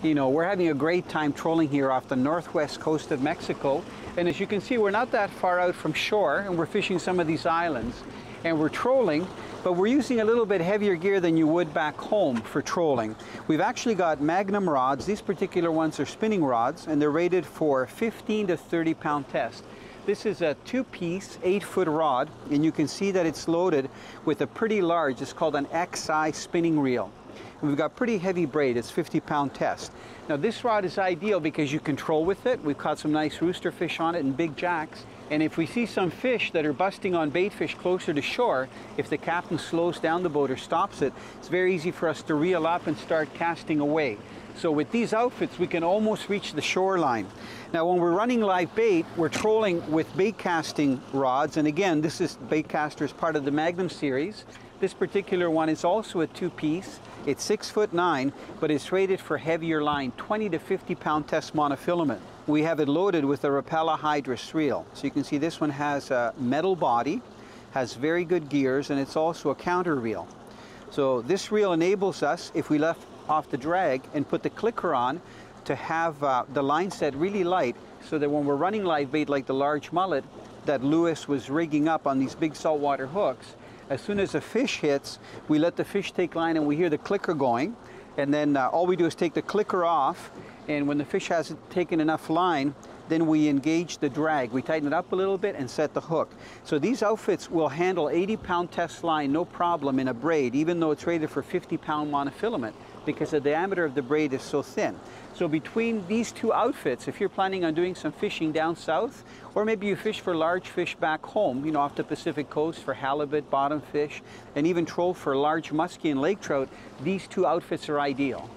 You know, we're having a great time trolling here off the northwest coast of Mexico. And as you can see, we're not that far out from shore, and we're fishing some of these islands. And we're trolling, but we're using a little bit heavier gear than you would back home for trolling. We've actually got Magnum rods. These particular ones are spinning rods, and they're rated for 15 to 30 pound test. This is a 2-piece, 8-foot rod, and you can see that it's loaded with a pretty large, it's called an XI spinning reel. We've got pretty heavy braid, it's 50-pound test. Now this rod is ideal because you can troll with it. We've caught some nice rooster fish on it and big jacks. And if we see some fish that are busting on bait fish closer to shore, if the captain slows down the boat or stops it, it's very easy for us to reel up and start casting away. So with these outfits, we can almost reach the shoreline. Now when we're running live bait, we're trolling with bait casting rods. And again, this is bait caster as part of the Magnum series. This particular one is also a 2-piece. It's 6'9", but it's rated for heavier line, 20 to 50 pound test monofilament. We have it loaded with a Rapala Hydrus reel. So you can see this one has a metal body, has very good gears, and it's also a counter reel. So this reel enables us, if we left off the drag and put the clicker on, to have the line set really light, so that when we're running live bait like the large mullet that Lewis was rigging up on these big saltwater hooks, as soon as a fish hits, we let the fish take line and we hear the clicker going. And then all we do is take the clicker off, and when the fish hasn't taken enough line, then we engage the drag. We tighten it up a little bit and set the hook. So these outfits will handle 80-pound test line no problem in a braid, even though it's rated for 50-pound monofilament, because the diameter of the braid is so thin. So between these two outfits, if you're planning on doing some fishing down south, or maybe you fish for large fish back home, you know, off the Pacific coast for halibut, bottom fish, and even troll for large muskie and lake trout, these two outfits are ideal.